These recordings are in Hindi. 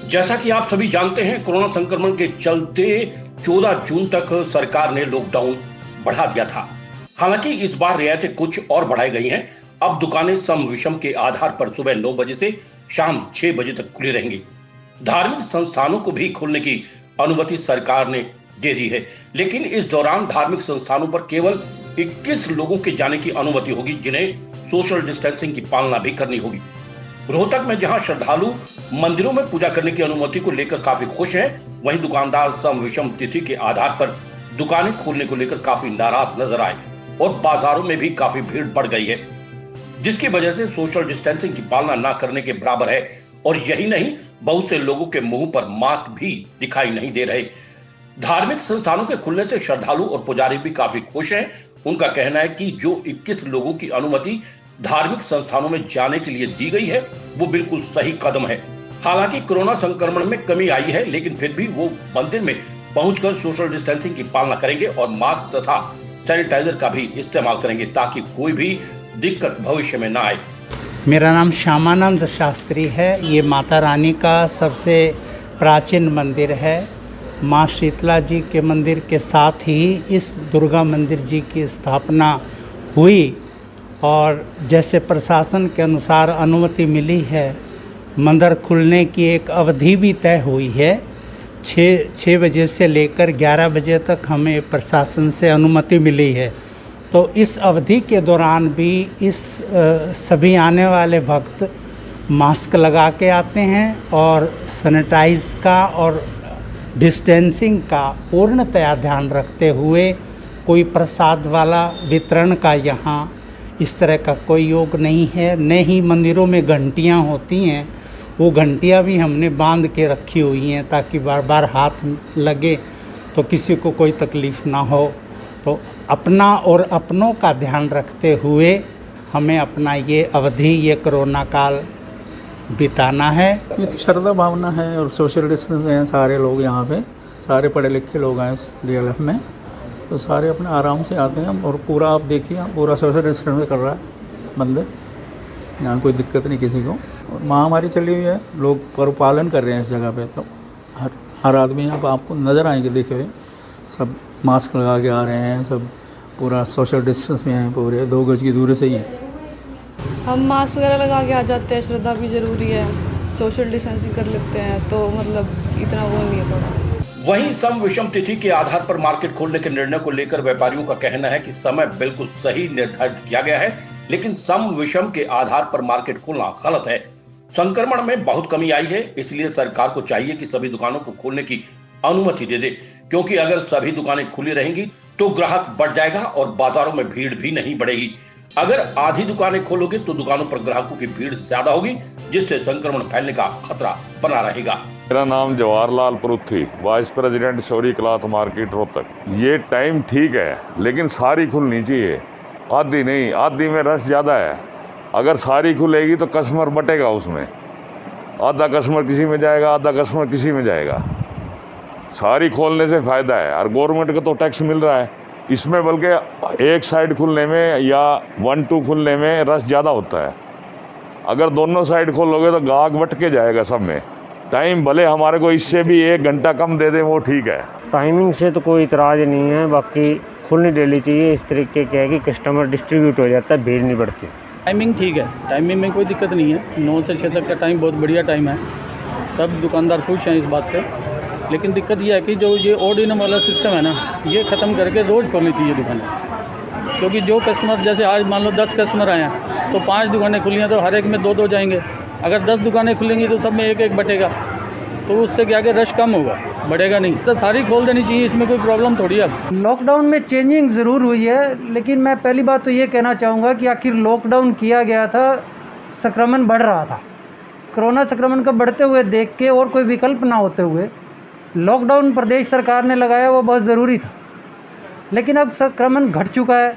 जैसा कि आप सभी जानते हैं, कोरोना संक्रमण के चलते 14 जून तक सरकार ने लॉकडाउन बढ़ा दिया था। हालांकि इस बार रियायतें कुछ और बढ़ाई गई हैं। अब दुकानें सम विषम के आधार पर सुबह 9 बजे से शाम 6 बजे तक खुली रहेंगी। धार्मिक संस्थानों को भी खोलने की अनुमति सरकार ने दे दी है, लेकिन इस दौरान धार्मिक संस्थानों पर केवल 21 लोगों के जाने की अनुमति होगी, जिन्हें सोशल डिस्टेंसिंग की पालना भी करनी होगी। रोहतक में जहां श्रद्धालु मंदिरों में पूजा करने की अनुमति को लेकर काफी खुश हैं, वहीं दुकानदार सम विषम तिथि के आधार पर दुकानें खोलने को लेकर काफी नाराज नजर आए और बाजारों में भी काफी भीड़ बढ़ गई है, जिसकी वजह से सोशल डिस्टेंसिंग की पालना न करने के बराबर है। और यही नहीं, बहुत से लोगों के मुंह पर मास्क भी दिखाई नहीं दे रहे। धार्मिक संस्थानों के खुलने से श्रद्धालु और पुजारी भी काफी खुश हैं। उनका कहना है कि जो 21 लोगों की अनुमति धार्मिक संस्थानों में जाने के लिए दी गई है, वो बिल्कुल सही कदम है। हालांकि कोरोना संक्रमण में कमी आई है, लेकिन फिर भी वो मंदिर में पहुंचकर सोशल डिस्टेंसिंग की पालना करेंगे और मास्क तथा सैनिटाइजर का भी इस्तेमाल करेंगे, ताकि कोई भी दिक्कत भविष्य में न आए। मेरा नाम श्यामानंद शास्त्री है। ये माता रानी का सबसे प्राचीन मंदिर है। माँ शीतला जी के मंदिर के साथ ही इस दुर्गा मंदिर जी की स्थापना हुई और जैसे प्रशासन के अनुसार अनुमति मिली है, मंदिर खुलने की एक अवधि भी तय हुई है। 6 बजे से लेकर 11 बजे तक हमें प्रशासन से अनुमति मिली है। तो इस अवधि के दौरान भी सभी आने वाले भक्त मास्क लगा के आते हैं और सैनिटाइज का और डिस्टेंसिंग का पूर्णतया ध्यान रखते हुए कोई प्रसाद वाला वितरण का यहाँ इस तरह का कोई योग नहीं है। न ही मंदिरों में घंटियाँ होती हैं, वो घंटियाँ भी हमने बांध के रखी हुई हैं ताकि बार बार हाथ लगे तो किसी को कोई तकलीफ़ ना हो। तो अपना और अपनों का ध्यान रखते हुए हमें अपना ये अवधि, ये कोरोना काल बिताना है। ये तो श्रद्धा भावना है और सोशल डिस्टेंस हैं। सारे लोग यहाँ पे सारे पढ़े लिखे लोग हैं इस DLF में, तो सारे अपने आराम से आते हैं और पूरा आप देखिए पूरा सोशल डिस्टेंस कर रहा है मंदिर। यहाँ कोई दिक्कत नहीं किसी को। और महामारी चली हुई है, लोग पर्व पालन कर रहे हैं इस जगह पे। तो हर आदमी यहाँ पर आपको नज़र आएंगे, देखे हुए सब मास्क लगा के आ रहे हैं, सब पूरा सोशल डिस्टेंस में हैं, पूरे 2 गज की दूरी से ही हैं। हम मास्क वगैरह लगा के आ जाते हैं, श्रद्धा भी ज़रूरी है, सोशल डिस्टेंसिंग कर लेते हैं, तो मतलब इतना वो नहीं है थोड़ा। वहीं सम विषम तिथि के आधार पर मार्केट खोलने के निर्णय को लेकर व्यापारियों का कहना है कि समय बिल्कुल सही निर्धारित किया गया है, लेकिन सम विषम के आधार पर मार्केट खोलना गलत है। संक्रमण में बहुत कमी आई है, इसलिए सरकार को चाहिए कि सभी दुकानों को खोलने की अनुमति दे दे, क्योंकि अगर सभी दुकानें खुली रहेंगी तो ग्राहक बढ़ जाएगा और बाजारों में भीड़ भी नहीं बढ़ेगी। अगर आधी दुकानें खोलोगे तो दुकानों पर ग्राहकों की भीड़ ज्यादा होगी, जिससे संक्रमण फैलने का खतरा बना रहेगा। मेरा नाम Jawaharlal Paruthi, vice president Shauri cloth market Rohtak. ये टाइम ठीक है, लेकिन सारी खुलनी चाहिए, आधी नहीं। आधी में रश ज़्यादा है। अगर सारी खुलेगी तो कस्टमर बटेगा उसमें, आधा कस्टमर किसी में जाएगा, आधा कस्टमर किसी में जाएगा। सारी खोलने से फ़ायदा है और गवर्नमेंट का तो टैक्स मिल रहा है इसमें, बल्कि एक साइड खुलने में या 1-2 खुलने में रश ज़्यादा होता है। अगर दोनों साइड खोलोगे तो गाहक बट के जाएगा सब में। टाइम भले हमारे को इससे भी 1 घंटा कम दे दें, वो ठीक है। टाइमिंग से तो कोई इतराज़ नहीं है, बाकी खुलनी डेली चाहिए। इस तरीके क्या है कि कस्टमर डिस्ट्रीब्यूट हो जाता है, भीड़ नहीं बढ़ती। टाइमिंग ठीक है, टाइमिंग में कोई दिक्कत नहीं है। 9 से 6 तक का टाइम बहुत बढ़िया टाइम है, सब दुकानदार खुश हैं इस बात से। लेकिन दिक्कत यह है कि जो ये ऑड इनम वाला सिस्टम है ना, ये ख़त्म करके रोज़ खोलनी चाहिए दुकानें। क्योंकि जो कस्टमर, जैसे आज मान लो 10 कस्टमर आए हैं तो 5 दुकानें खुली हैं, तो हर एक में 2-2 जाएंगे। अगर 10 दुकानें खुलेंगी तो सब में 1-1 बटेगा, तो उससे क्या कि रश कम होगा, बढ़ेगा नहीं। तो सारी खोल देनी चाहिए, इसमें कोई प्रॉब्लम थोड़ी है। लॉकडाउन में चेंजिंग ज़रूर हुई है, लेकिन मैं पहली बात तो ये कहना चाहूँगा कि आखिर लॉकडाउन किया गया था, संक्रमण बढ़ रहा था। कोरोना संक्रमण को बढ़ते हुए देख के और कोई विकल्प ना होते हुए लॉकडाउन प्रदेश सरकार ने लगाया, वो बहुत ज़रूरी था। लेकिन अब संक्रमण घट चुका है,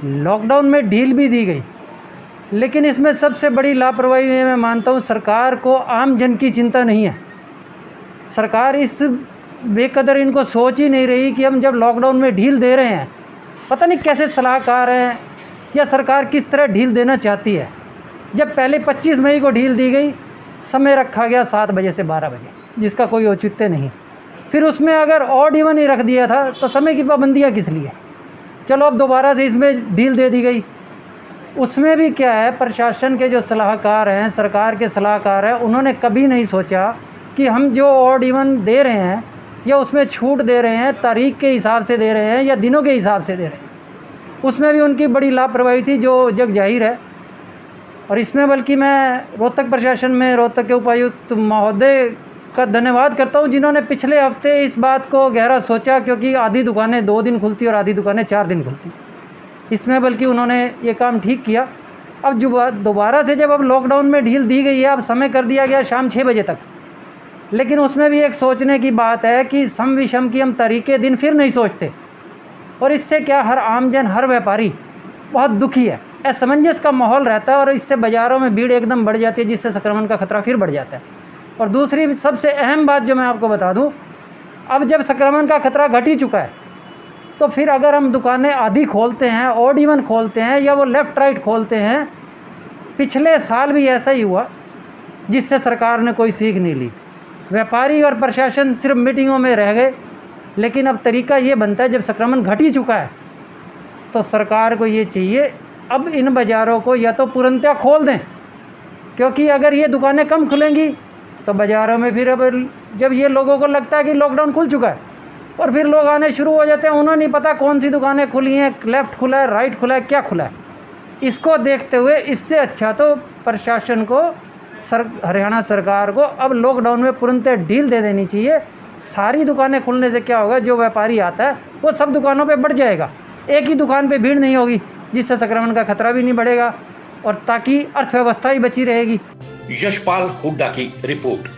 लॉकडाउन में ढील भी दी गई, लेकिन इसमें सबसे बड़ी लापरवाही मैं मानता हूँ सरकार को आम जन की चिंता नहीं है। सरकार इस बेकदर इनको सोच ही नहीं रही कि हम जब लॉकडाउन में ढील दे रहे हैं, पता नहीं कैसे सलाहकार हैं या सरकार किस तरह ढील देना चाहती है। जब पहले 25 मई को ढील दी गई समय रखा गया 7 बजे से 12 बजे, जिसका कोई औचित्य नहीं। फिर उसमें अगर ऑड इवन ही रख दिया था तो समय की पाबंदियाँ किस लिए? चलो अब दोबारा से इसमें ढील दे दी गई। उसमें भी क्या है, प्रशासन के जो सलाहकार हैं, सरकार के सलाहकार हैं, उन्होंने कभी नहीं सोचा कि हम जो ऑड इवन दे रहे हैं या उसमें छूट दे रहे हैं तारीख के हिसाब से दे रहे हैं या दिनों के हिसाब से दे रहे हैं। उसमें भी उनकी बड़ी लापरवाही थी जो जग जाहिर है। और इसमें बल्कि मैं रोहतक प्रशासन में रोहतक के उपायुक्त महोदय का धन्यवाद करता हूं, जिन्होंने पिछले हफ्ते इस बात को गहरा सोचा, क्योंकि आधी दुकानें 2 दिन खुलती और आधी दुकानें 4 दिन खुलती। इसमें बल्कि उन्होंने ये काम ठीक किया। अब जो दोबारा से जब अब लॉकडाउन में ढील दी गई है, अब समय कर दिया गया शाम 6 बजे तक, लेकिन उसमें भी एक सोचने की बात है कि सम विषम की हम तरीके दिन फिर नहीं सोचते, और इससे क्या हर आमजन, हर व्यापारी बहुत दुखी है, असमंजस का माहौल रहता है, और इससे बाज़ारों में भीड़ एकदम बढ़ जाती है, जिससे संक्रमण का खतरा फिर बढ़ जाता है। और दूसरी सबसे अहम बात जो मैं आपको बता दूं, अब जब संक्रमण का खतरा घट ही चुका है, तो फिर अगर हम दुकानें आधी खोलते हैं, ऑड इवन खोलते हैं, या वो लेफ़्ट राइट खोलते हैं, पिछले साल भी ऐसा ही हुआ, जिससे सरकार ने कोई सीख नहीं ली। व्यापारी और प्रशासन सिर्फ मीटिंगों में रह गए। लेकिन अब तरीका ये बनता है, जब संक्रमण घट ही चुका है तो सरकार को ये चाहिए अब इन बाज़ारों को या तो पूर्णतः खोल दें, क्योंकि अगर ये दुकानें कम खुलेंगी तो बाज़ारों में फिर अब जब ये लोगों को लगता है कि लॉकडाउन खुल चुका है और फिर लोग आने शुरू हो जाते हैं, उन्हें नहीं पता कौन सी दुकानें खुली हैं, लेफ़्ट खुला है, राइट खुला है, क्या खुला है। इसको देखते हुए इससे अच्छा तो प्रशासन को, हरियाणा सरकार को अब लॉकडाउन में पूर्णतः ढील दे देनी चाहिए। सारी दुकानें खुलने से क्या होगा, जो व्यापारी आता है वो सब दुकानों पे बढ़ जाएगा, एक ही दुकान पे भीड़ नहीं होगी, जिससे संक्रमण का खतरा भी नहीं बढ़ेगा और ताकि अर्थव्यवस्था ही बची रहेगी। यशपाल हुड्डा की रिपोर्ट।